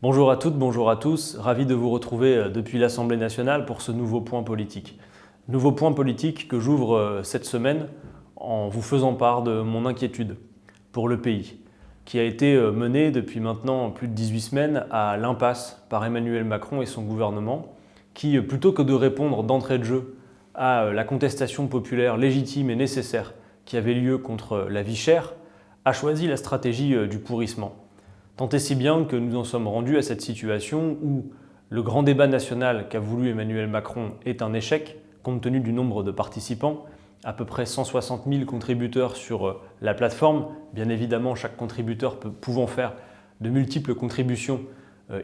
Bonjour à toutes, bonjour à tous, ravi de vous retrouver depuis l'Assemblée nationale pour ce nouveau point politique. Nouveau point politique que j'ouvre cette semaine en vous faisant part de mon inquiétude pour le pays, qui a été mené depuis maintenant plus de 18 semaines à l'impasse par Emmanuel Macron et son gouvernement, qui, plutôt que de répondre d'entrée de jeu à la contestation populaire légitime et nécessaire qui avait lieu contre la vie chère, a choisi la stratégie du pourrissement. Tant et si bien que nous en sommes rendus à cette situation où le grand débat national qu'a voulu Emmanuel Macron est un échec, compte tenu du nombre de participants, à peu près 160 000 contributeurs sur la plateforme. Bien évidemment, chaque contributeur pouvant faire de multiples contributions,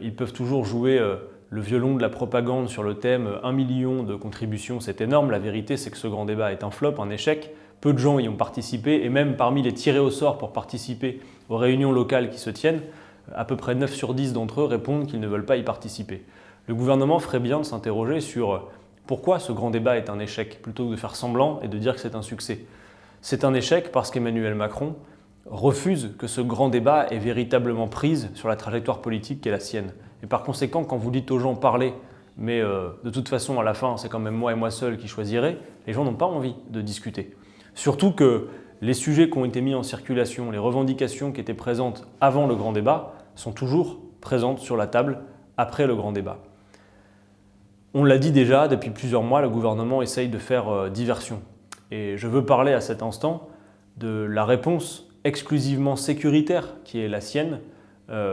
ils peuvent toujours jouer le violon de la propagande sur le thème 1 million de contributions, c'est énorme. La vérité, c'est que ce grand débat est un flop, un échec. Peu de gens y ont participé et même parmi les tirés au sort pour participer aux réunions locales qui se tiennent, à peu près 9 sur 10 d'entre eux répondent qu'ils ne veulent pas y participer. Le gouvernement ferait bien de s'interroger sur pourquoi ce grand débat est un échec, plutôt que de faire semblant et de dire que c'est un succès. C'est un échec parce qu'Emmanuel Macron refuse que ce grand débat ait véritablement prise sur la trajectoire politique qui est la sienne. Et par conséquent, quand vous dites aux gens parler, mais de toute façon à la fin c'est quand même moi et moi seul qui choisirai, les gens n'ont pas envie de discuter. Surtout que les sujets qui ont été mis en circulation, les revendications qui étaient présentes avant le grand débat, sont toujours présentes sur la table après le grand débat. On l'a dit déjà, depuis plusieurs mois, le gouvernement essaye de faire diversion. Et je veux parler à cet instant de la réponse exclusivement sécuritaire qui est la sienne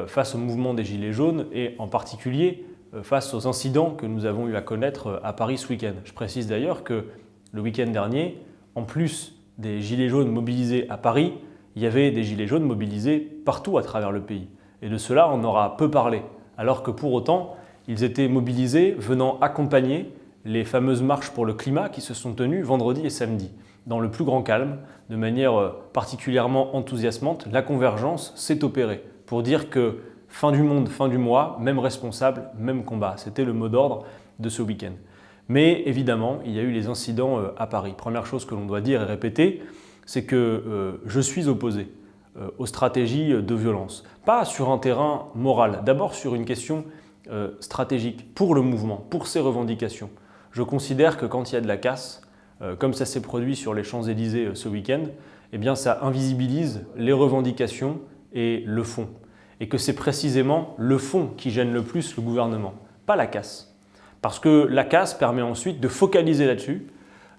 face au mouvement des Gilets jaunes et en particulier face aux incidents que nous avons eu à connaître à Paris ce week-end. Je précise d'ailleurs que le week-end dernier, en plus des Gilets jaunes mobilisés à Paris, il y avait des Gilets jaunes mobilisés partout à travers le pays. Et de cela, on aura peu parlé, alors que pour autant, ils étaient mobilisés venant accompagner les fameuses marches pour le climat qui se sont tenues vendredi et samedi. Dans le plus grand calme, de manière particulièrement enthousiasmante, la convergence s'est opérée pour dire que fin du monde, fin du mois, même responsable, même combat. C'était le mot d'ordre de ce week-end. Mais évidemment, il y a eu les incidents à Paris. Première chose que l'on doit dire et répéter, c'est que je suis opposé aux stratégies de violence. Pas sur un terrain moral, d'abord sur une question stratégique, pour le mouvement, pour ses revendications. Je considère que quand il y a de la casse, comme ça s'est produit sur les Champs-Élysées ce week-end, eh bien ça invisibilise les revendications et le fond. Et que c'est précisément le fond qui gêne le plus le gouvernement, pas la casse. Parce que la casse permet ensuite de focaliser là-dessus,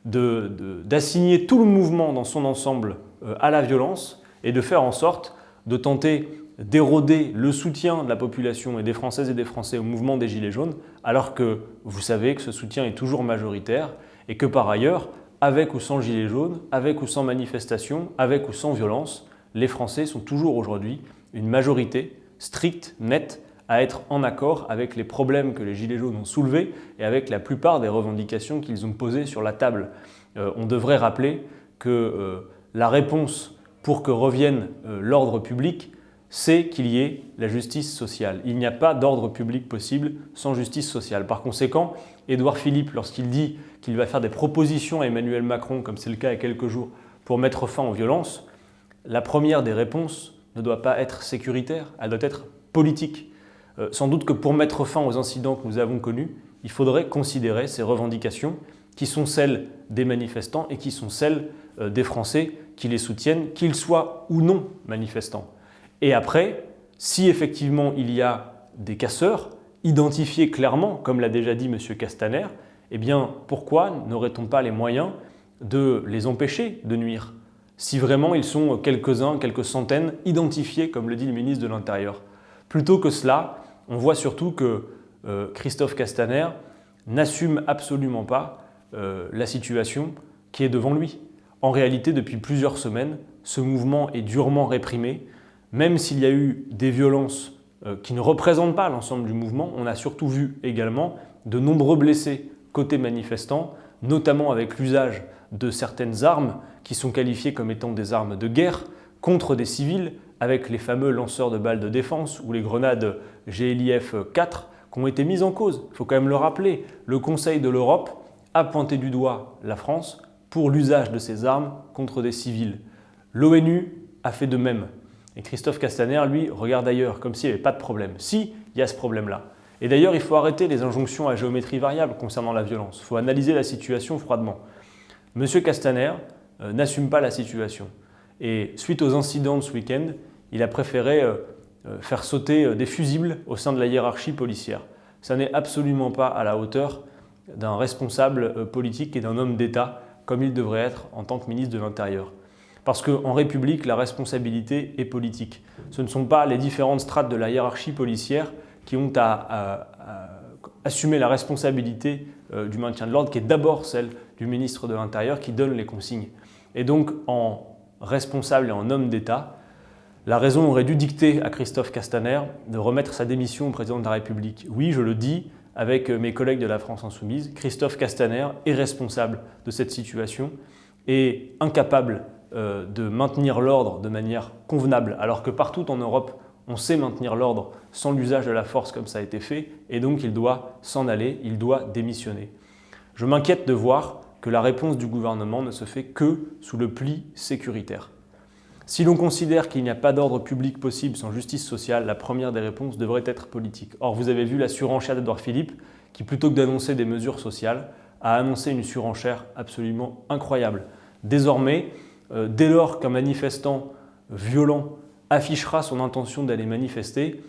d'assigner tout le mouvement dans son ensemble à la violence et de faire en sorte de tenter d'éroder le soutien de la population et des Françaises et des Français au mouvement des Gilets jaunes, alors que vous savez que ce soutien est toujours majoritaire et que par ailleurs, avec ou sans Gilets jaunes, avec ou sans manifestation, avec ou sans violence, les Français sont toujours aujourd'hui une majorité stricte, nette, à être en accord avec les problèmes que les Gilets jaunes ont soulevés et avec la plupart des revendications qu'ils ont posées sur la table. On devrait rappeler que la réponse pour que revienne l'ordre public, c'est qu'il y ait la justice sociale. Il n'y a pas d'ordre public possible sans justice sociale. Par conséquent, Édouard Philippe, lorsqu'il dit qu'il va faire des propositions à Emmanuel Macron, comme c'est le cas il y a quelques jours, pour mettre fin aux violences, la première des réponses ne doit pas être sécuritaire, elle doit être politique. Sans doute que pour mettre fin aux incidents que nous avons connus, il faudrait considérer ces revendications qui sont celles des manifestants et qui sont celles des Français qui les soutiennent, qu'ils soient ou non manifestants. Et après, si effectivement il y a des casseurs, identifiés clairement, comme l'a déjà dit M. Castaner, eh bien pourquoi n'aurait-on pas les moyens de les empêcher de nuire, si vraiment ils sont quelques-uns, quelques centaines, identifiés, comme le dit le ministre de l'Intérieur. Plutôt que cela, on voit surtout que Christophe Castaner n'assume absolument pas la situation qui est devant lui. En réalité, depuis plusieurs semaines, ce mouvement est durement réprimé. Même s'il y a eu des violences qui ne représentent pas l'ensemble du mouvement, on a surtout vu également de nombreux blessés côté manifestants, notamment avec l'usage de certaines armes qui sont qualifiées comme étant des armes de guerre contre des civils, avec les fameux lanceurs de balles de défense ou les grenades GLIF 4 qui ont été mises en cause. Il faut quand même le rappeler, le Conseil de l'Europe a pointé du doigt la France pour l'usage de ces armes contre des civils. L'ONU a fait de même. Et Christophe Castaner, lui, regarde ailleurs, comme s'il n'y avait pas de problème. Si, il y a ce problème-là. Et d'ailleurs, il faut arrêter les injonctions à géométrie variable concernant la violence. Il faut analyser la situation froidement. M. Castaner n'assume pas la situation. Et suite aux incidents de ce week-end, il a préféré faire sauter des fusibles au sein de la hiérarchie policière. Ça n'est absolument pas à la hauteur d'un responsable politique et d'un homme d'État comme il devrait être en tant que ministre de l'Intérieur. Parce qu'en République, la responsabilité est politique. Ce ne sont pas les différentes strates de la hiérarchie policière qui ont à assumer la responsabilité du maintien de l'ordre, qui est d'abord celle du ministre de l'Intérieur qui donne les consignes. Et donc, en responsable et en homme d'État, la raison aurait dû dicter à Christophe Castaner de remettre sa démission au président de la République. Oui, je le dis avec mes collègues de la France Insoumise, Christophe Castaner est responsable de cette situation et incapable de maintenir l'ordre de manière convenable, alors que partout en Europe, on sait maintenir l'ordre sans l'usage de la force comme ça a été fait, et donc il doit s'en aller, il doit démissionner. Je m'inquiète de voir que la réponse du gouvernement ne se fait que sous le pli sécuritaire. Si l'on considère qu'il n'y a pas d'ordre public possible sans justice sociale, la première des réponses devrait être politique. Or, vous avez vu la surenchère d'Édouard Philippe, qui plutôt que d'annoncer des mesures sociales, a annoncé une surenchère absolument incroyable. Désormais, dès lors qu'un manifestant violent affichera son intention d'aller manifester,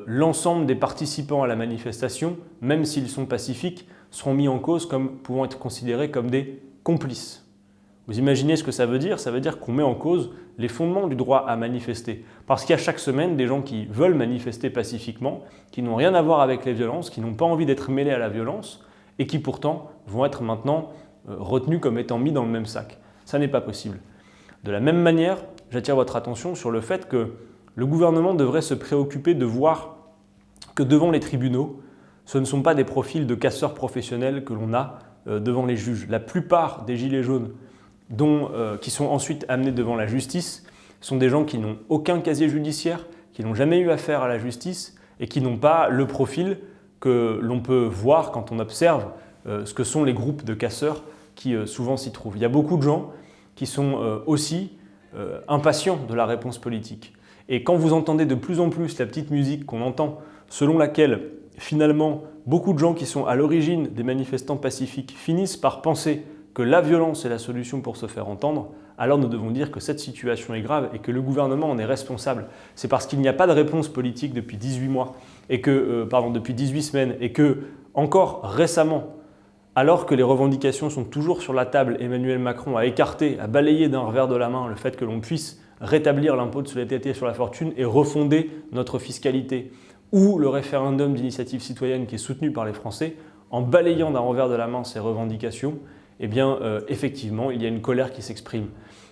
l'ensemble des participants à la manifestation, même s'ils sont pacifiques, seront mis en cause comme pouvant être considérés comme des complices. Vous imaginez ce que ça veut dire? Ça veut dire qu'on met en cause les fondements du droit à manifester. Parce qu'il y a chaque semaine des gens qui veulent manifester pacifiquement, qui n'ont rien à voir avec les violences, qui n'ont pas envie d'être mêlés à la violence et qui pourtant vont être maintenant retenus comme étant mis dans le même sac. Ça n'est pas possible. De la même manière, j'attire votre attention sur le fait que le gouvernement devrait se préoccuper de voir que devant les tribunaux, ce ne sont pas des profils de casseurs professionnels que l'on a devant les juges. La plupart des gilets jaunes qui sont ensuite amenés devant la justice sont des gens qui n'ont aucun casier judiciaire, qui n'ont jamais eu affaire à la justice et qui n'ont pas le profil que l'on peut voir quand on observe ce que sont les groupes de casseurs qui souvent s'y trouvent. Il y a beaucoup de gens qui sont aussi impatients de la réponse politique. Et quand vous entendez de plus en plus la petite musique qu'on entend, selon laquelle finalement beaucoup de gens qui sont à l'origine des manifestants pacifiques finissent par penser que la violence est la solution pour se faire entendre, alors nous devons dire que cette situation est grave et que le gouvernement en est responsable. C'est parce qu'il n'y a pas de réponse politique depuis 18 mois, depuis 18 semaines, et que, encore récemment, alors que les revendications sont toujours sur la table, Emmanuel Macron a écarté, a balayé d'un revers de la main le fait que l'on puisse rétablir l'impôt de solidarité sur la fortune et refonder notre fiscalité, ou le référendum d'initiative citoyenne qui est soutenu par les Français, en balayant d'un revers de la main ces revendications, eh bien, effectivement, il y a une colère qui s'exprime.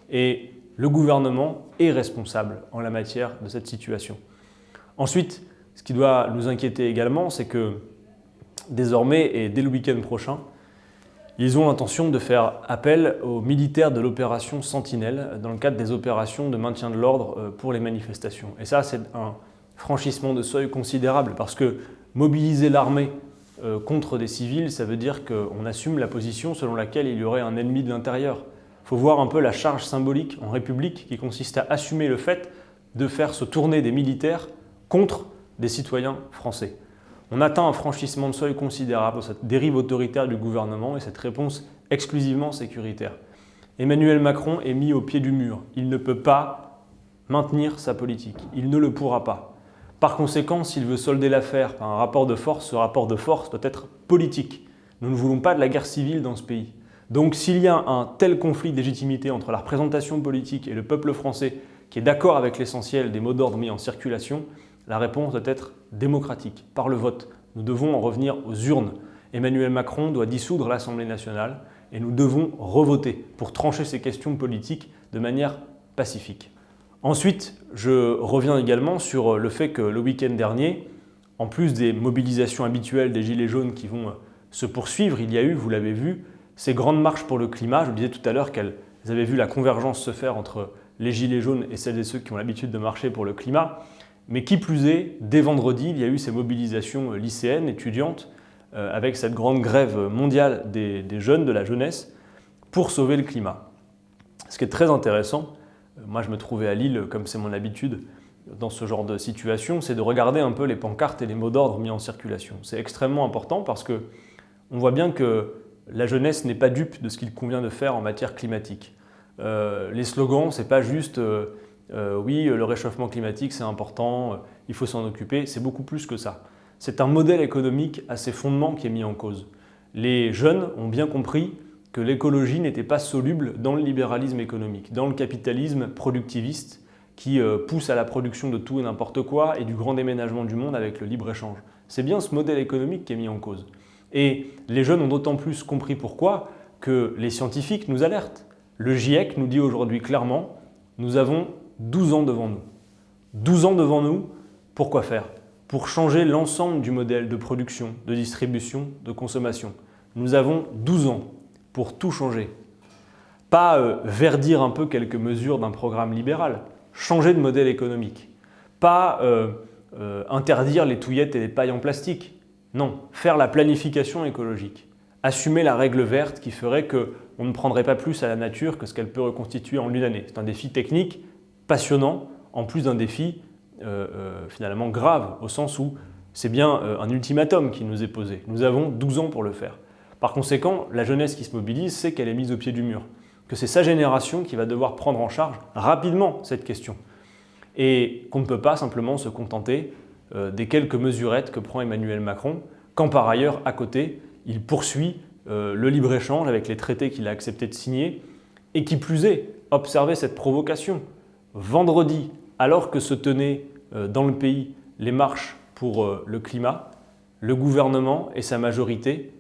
Et le gouvernement est responsable en la matière de cette situation. Ensuite, ce qui doit nous inquiéter également, c'est que désormais, et dès le week-end prochain, ils ont l'intention de faire appel aux militaires de l'opération Sentinelle dans le cadre des opérations de maintien de l'ordre pour les manifestations. Et ça, c'est un franchissement de seuil considérable parce que mobiliser l'armée contre des civils, ça veut dire qu'on assume la position selon laquelle il y aurait un ennemi de l'intérieur. Il faut voir un peu la charge symbolique en République qui consiste à assumer le fait de faire se tourner des militaires contre des citoyens français. On atteint un franchissement de seuil considérable, cette dérive autoritaire du gouvernement et cette réponse exclusivement sécuritaire. Emmanuel Macron est mis au pied du mur. Il ne peut pas maintenir sa politique. Il ne le pourra pas. Par conséquent, s'il veut solder l'affaire par un rapport de force, ce rapport de force doit être politique. Nous ne voulons pas de la guerre civile dans ce pays. Donc s'il y a un tel conflit de légitimité entre la représentation politique et le peuple français qui est d'accord avec l'essentiel des mots d'ordre mis en circulation, la réponse doit être démocratique, par le vote. Nous devons en revenir aux urnes. Emmanuel Macron doit dissoudre l'Assemblée nationale et nous devons revoter pour trancher ces questions politiques de manière pacifique. Ensuite, je reviens également sur le fait que le week-end dernier, en plus des mobilisations habituelles des Gilets jaunes qui vont se poursuivre, il y a eu, vous l'avez vu, ces grandes marches pour le climat. Je vous disais tout à l'heure qu'elles avaient vu la convergence se faire entre les Gilets jaunes et celles et ceux qui ont l'habitude de marcher pour le climat. Mais qui plus est, dès vendredi, il y a eu ces mobilisations lycéennes, étudiantes, avec cette grande grève mondiale des jeunes, de la jeunesse, pour sauver le climat. Ce qui est très intéressant, moi je me trouvais à Lille, comme c'est mon habitude, dans ce genre de situation, c'est de regarder un peu les pancartes et les mots d'ordre mis en circulation. C'est extrêmement important parce qu'on voit bien que la jeunesse n'est pas dupe de ce qu'il convient de faire en matière climatique. Les slogans, c'est pas juste oui, le réchauffement climatique c'est important, il faut s'en occuper, c'est beaucoup plus que ça. C'est un modèle économique à ses fondements qui est mis en cause. Les jeunes ont bien compris que l'écologie n'était pas soluble dans le libéralisme économique, dans le capitalisme productiviste qui pousse à la production de tout et n'importe quoi et du grand déménagement du monde avec le libre-échange. C'est bien ce modèle économique qui est mis en cause. Et les jeunes ont d'autant plus compris pourquoi que les scientifiques nous alertent. Le GIEC nous dit aujourd'hui clairement, nous avons 12 ans devant nous. 12 ans devant nous, pour quoi faire? Pour changer l'ensemble du modèle de production, de distribution, de consommation. Nous avons 12 ans pour tout changer. Pas verdir un peu quelques mesures d'un programme libéral, changer de modèle économique. Pas interdire les touillettes et les pailles en plastique. Non, faire la planification écologique. Assumer la règle verte qui ferait qu'on ne prendrait pas plus à la nature que ce qu'elle peut reconstituer en une année. C'est un défi technique passionnant, en plus d'un défi finalement grave, au sens où c'est bien un ultimatum qui nous est posé. Nous avons 12 ans pour le faire. Par conséquent, la jeunesse qui se mobilise sait qu'elle est mise au pied du mur, que c'est sa génération qui va devoir prendre en charge rapidement cette question, et qu'on ne peut pas simplement se contenter des quelques mesurettes que prend Emmanuel Macron, quand par ailleurs, à côté, il poursuit le libre-échange avec les traités qu'il a accepté de signer, et qui plus est, observez cette provocation. Vendredi, alors que se tenaient dans le pays les marches pour le climat, le gouvernement et sa majorité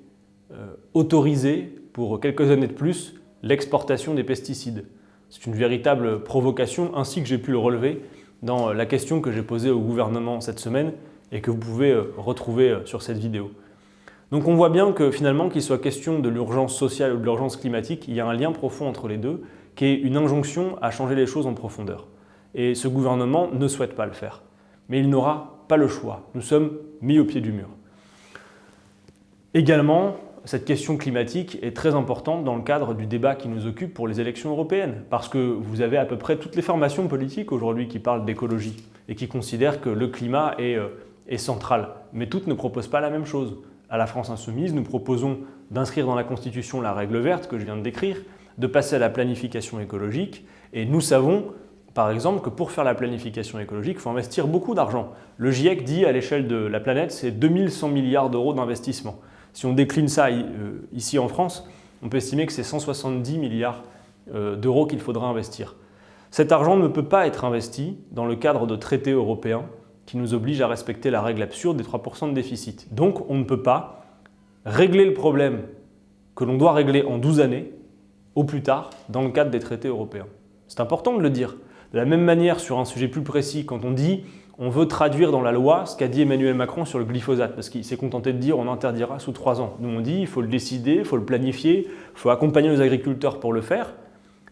autorisaient pour quelques années de plus l'exportation des pesticides. C'est une véritable provocation, ainsi que j'ai pu le relever dans la question que j'ai posée au gouvernement cette semaine et que vous pouvez retrouver sur cette vidéo. Donc on voit bien que finalement, qu'il soit question de l'urgence sociale ou de l'urgence climatique, il y a un lien profond entre les deux, qui est une injonction à changer les choses en profondeur. Et ce gouvernement ne souhaite pas le faire. Mais il n'aura pas le choix. Nous sommes mis au pied du mur. Également, cette question climatique est très importante dans le cadre du débat qui nous occupe pour les élections européennes, parce que vous avez à peu près toutes les formations politiques aujourd'hui qui parlent d'écologie et qui considèrent que le climat est central. Mais toutes ne proposent pas la même chose. À la France Insoumise, nous proposons d'inscrire dans la Constitution la règle verte que je viens de décrire, de passer à la planification écologique, et nous savons par exemple que pour faire la planification écologique, il faut investir beaucoup d'argent. Le GIEC dit à l'échelle de la planète, c'est 2100 milliards d'euros d'investissement. Si on décline ça ici en France, on peut estimer que c'est 170 milliards d'euros qu'il faudra investir. Cet argent ne peut pas être investi dans le cadre de traités européens qui nous obligent à respecter la règle absurde des 3% de déficit. Donc on ne peut pas régler le problème que l'on doit régler en 12 années, au plus tard, dans le cadre des traités européens. C'est important de le dire. De la même manière, sur un sujet plus précis, quand on dit on veut traduire dans la loi ce qu'a dit Emmanuel Macron sur le glyphosate, parce qu'il s'est contenté de dire on interdira sous 3 ans. Nous on dit il faut le décider, il faut le planifier, il faut accompagner nos agriculteurs pour le faire,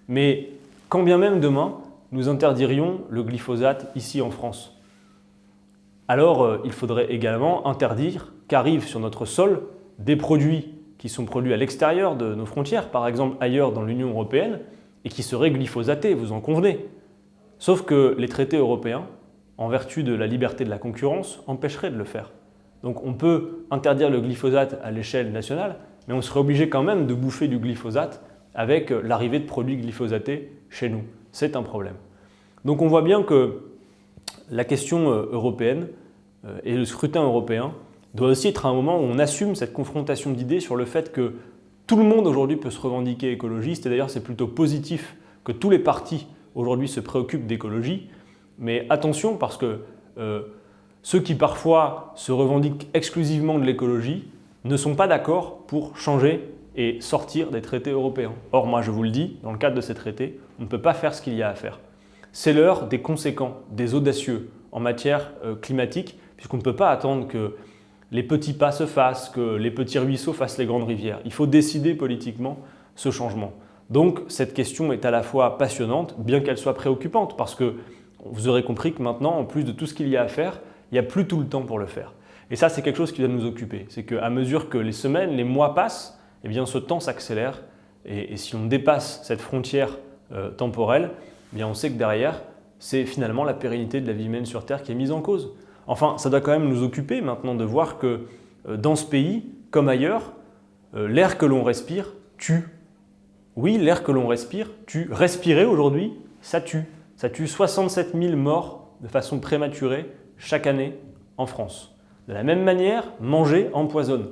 mais quand bien même demain nous interdirions le glyphosate ici en France, alors il faudrait également interdire qu'arrivent sur notre sol des produits qui sont produits à l'extérieur de nos frontières, par exemple ailleurs dans l'Union européenne, et qui seraient glyphosatés, vous en convenez. Sauf que les traités européens, en vertu de la liberté de la concurrence, empêcheraient de le faire. Donc on peut interdire le glyphosate à l'échelle nationale, mais on serait obligé quand même de bouffer du glyphosate avec l'arrivée de produits glyphosatés chez nous. C'est un problème. Donc on voit bien que la question européenne et le scrutin européen doit aussi être un moment où on assume cette confrontation d'idées sur le fait que tout le monde aujourd'hui peut se revendiquer écologiste, et d'ailleurs c'est plutôt positif que tous les partis aujourd'hui se préoccupent d'écologie, mais attention parce que ceux qui parfois se revendiquent exclusivement de l'écologie ne sont pas d'accord pour changer et sortir des traités européens. Or moi je vous le dis, dans le cadre de ces traités, on ne peut pas faire ce qu'il y a à faire. C'est l'heure des conséquents, des audacieux en matière climatique, puisqu'on ne peut pas attendre que les petits pas se fassent, que les petits ruisseaux fassent les grandes rivières. Il faut décider politiquement ce changement. Donc cette question est à la fois passionnante, bien qu'elle soit préoccupante, parce que vous aurez compris que maintenant, en plus de tout ce qu'il y a à faire, il n'y a plus tout le temps pour le faire. Et ça, c'est quelque chose qui doit nous occuper. C'est qu'à mesure que les semaines, les mois passent, eh bien, ce temps s'accélère. Et si on dépasse cette frontière temporelle, eh bien, on sait que derrière, c'est finalement la pérennité de la vie humaine sur Terre qui est mise en cause. Enfin, ça doit quand même nous occuper maintenant de voir que dans ce pays, comme ailleurs, l'air que l'on respire tue. Oui, l'air que l'on respire tue. Respirer aujourd'hui, ça tue. Ça tue 67 000 morts de façon prématurée chaque année en France. De la même manière, manger empoisonne.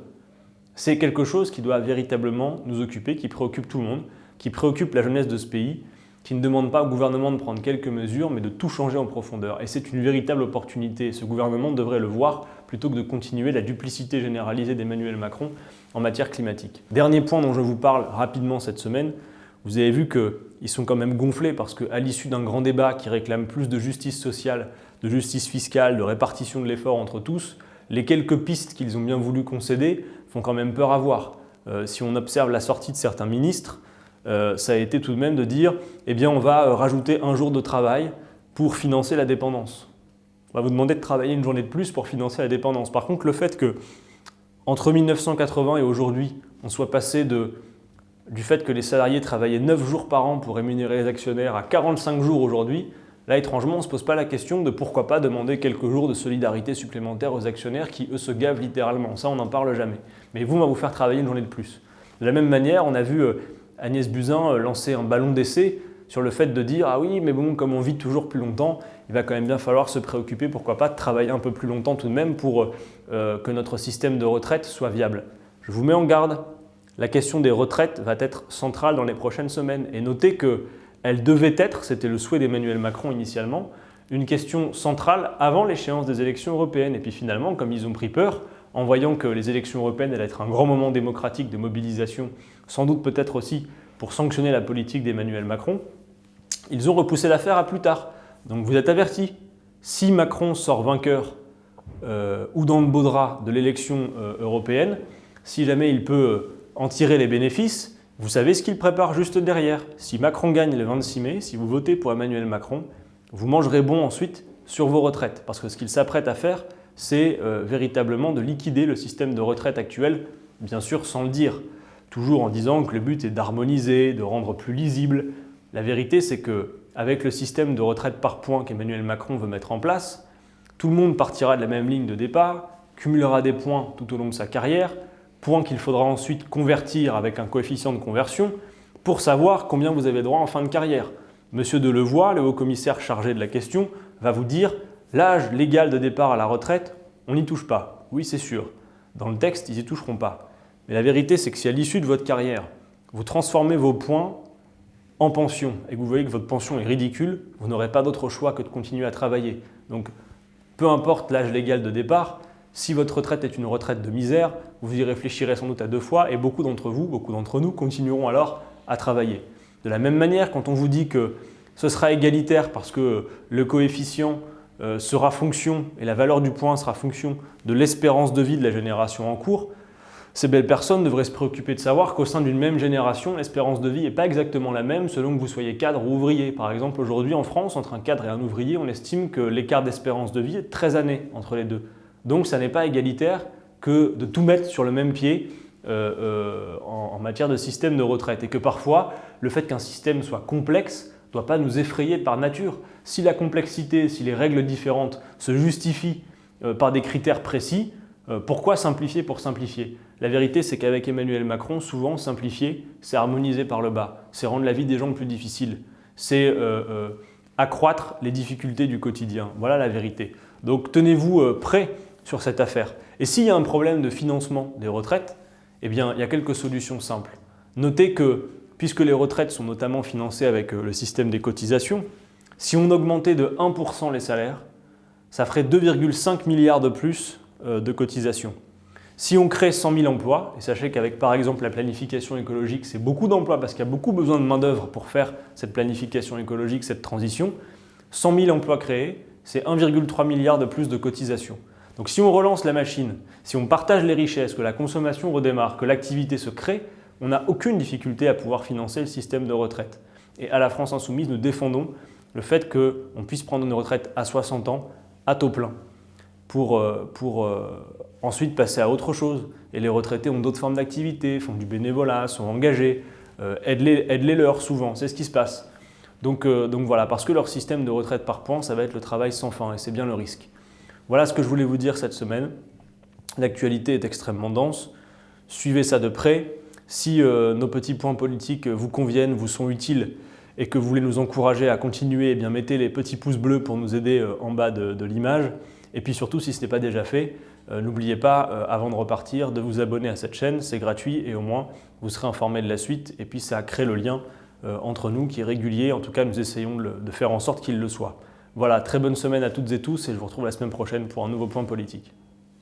C'est quelque chose qui doit véritablement nous occuper, qui préoccupe tout le monde, qui préoccupe la jeunesse de ce pays, qui ne demande pas au gouvernement de prendre quelques mesures, mais de tout changer en profondeur. Et c'est une véritable opportunité. Ce gouvernement devrait le voir plutôt que de continuer la duplicité généralisée d'Emmanuel Macron en matière climatique. Dernier point dont je vous parle rapidement cette semaine, vous avez vu qu'ils sont quand même gonflés parce qu'à l'issue d'un grand débat qui réclame plus de justice sociale, de justice fiscale, de répartition de l'effort entre tous, les quelques pistes qu'ils ont bien voulu concéder font quand même peur à voir. Si on observe la sortie de certains ministres, ça a été tout de même de dire eh bien on va rajouter un jour de travail pour financer la dépendance. On va vous demander de travailler une journée de plus pour financer la dépendance. Par contre, le fait que entre 1980 et aujourd'hui, on soit passé du fait que les salariés travaillaient 9 jours par an pour rémunérer les actionnaires à 45 jours aujourd'hui, là étrangement on ne se pose pas la question de pourquoi pas demander quelques jours de solidarité supplémentaire aux actionnaires qui eux se gavent littéralement. Ça on n'en parle jamais. Mais vous, on va vous faire travailler une journée de plus. De la même manière, on a vu Agnès Buzyn lancer un ballon d'essai sur le fait de dire « Ah oui, mais bon, comme on vit toujours plus longtemps, il va quand même bien falloir se préoccuper, pourquoi pas, de travailler un peu plus longtemps tout de même pour que notre système de retraite soit viable. » Je vous mets en garde, la question des retraites va être centrale dans les prochaines semaines. Et notez qu'elle devait être, c'était le souhait d'Emmanuel Macron initialement, une question centrale avant l'échéance des élections européennes. Et puis finalement, comme ils ont pris peur, en voyant que les élections européennes allaient être un grand moment démocratique de mobilisation, sans doute peut-être aussi pour sanctionner la politique d'Emmanuel Macron, ils ont repoussé l'affaire à plus tard. Donc vous êtes avertis, si Macron sort vainqueur ou dans le beau drap de l'élection européenne, si jamais il peut en tirer les bénéfices, vous savez ce qu'il prépare juste derrière. Si Macron gagne le 26 mai, si vous votez pour Emmanuel Macron, vous mangerez bon ensuite sur vos retraites. Parce que ce qu'il s'apprête à faire, c'est véritablement de liquider le système de retraite actuel, bien sûr sans le dire. Toujours en disant que le but est d'harmoniser, de rendre plus lisible. La vérité, c'est qu'avec le système de retraite par points qu'Emmanuel Macron veut mettre en place, tout le monde partira de la même ligne de départ, cumulera des points tout au long de sa carrière, points qu'il faudra ensuite convertir avec un coefficient de conversion pour savoir combien vous avez droit en fin de carrière. Monsieur Delevoye, le haut-commissaire chargé de la question, va vous dire l'âge légal de départ à la retraite, on n'y touche pas. Oui, c'est sûr. Dans le texte, ils n'y toucheront pas. Mais la vérité, c'est que si à l'issue de votre carrière, vous transformez vos points en pension et que vous voyez que votre pension est ridicule, vous n'aurez pas d'autre choix que de continuer à travailler. Donc, peu importe l'âge légal de départ, si votre retraite est une retraite de misère, vous y réfléchirez sans doute à 2 fois et beaucoup d'entre vous, beaucoup d'entre nous continueront alors à travailler. De la même manière, quand on vous dit que ce sera égalitaire parce que le coefficient sera fonction et la valeur du point sera fonction de l'espérance de vie de la génération en cours, ces belles personnes devraient se préoccuper de savoir qu'au sein d'une même génération, l'espérance de vie n'est pas exactement la même selon que vous soyez cadre ou ouvrier. Par exemple, aujourd'hui en France, entre un cadre et un ouvrier, on estime que l'écart d'espérance de vie est de 13 années entre les deux. Donc ça n'est pas égalitaire que de tout mettre sur le même pied en matière de système de retraite. Et que parfois, le fait qu'un système soit complexe ne doit pas nous effrayer par nature. Si la complexité, si les règles différentes se justifient par des critères précis, pourquoi simplifier pour simplifier? La vérité, c'est qu'avec Emmanuel Macron, souvent, simplifier, c'est harmoniser par le bas, c'est rendre la vie des gens plus difficile, c'est accroître les difficultés du quotidien. Voilà la vérité. Donc tenez-vous prêts sur cette affaire. Et s'il y a un problème de financement des retraites, eh bien, il y a quelques solutions simples. Notez que, puisque les retraites sont notamment financées avec le système des cotisations, si on augmentait de 1% les salaires, ça ferait 2,5 milliards de plus de cotisations. Si on crée 100 000 emplois, et sachez qu'avec par exemple la planification écologique, c'est beaucoup d'emplois parce qu'il y a beaucoup besoin de main-d'œuvre pour faire cette planification écologique, cette transition, 100 000 emplois créés, c'est 1,3 milliard de plus de cotisations. Donc si on relance la machine, si on partage les richesses, que la consommation redémarre, que l'activité se crée, on n'a aucune difficulté à pouvoir financer le système de retraite. Et à la France Insoumise, nous défendons le fait qu'on puisse prendre une retraite à 60 ans à taux plein pour ensuite passer à autre chose. Et les retraités ont d'autres formes d'activité, font du bénévolat, sont engagés, aident les leurs souvent, c'est ce qui se passe. Donc voilà, parce que leur système de retraite par points, ça va être le travail sans fin et c'est bien le risque. Voilà ce que je voulais vous dire cette semaine. L'actualité est extrêmement dense. Suivez ça de près. Si nos petits points politiques vous conviennent, vous sont utiles et que vous voulez nous encourager à continuer, eh bien mettez les petits pouces bleus pour nous aider en bas de l'image. Et puis surtout, si ce n'est pas déjà fait, n'oubliez pas, avant de repartir, de vous abonner à cette chaîne. C'est gratuit et au moins, vous serez informé de la suite. Et puis ça crée le lien entre nous qui est régulier. En tout cas, nous essayons de faire en sorte qu'il le soit. Voilà, très bonne semaine à toutes et tous et je vous retrouve la semaine prochaine pour un nouveau point politique.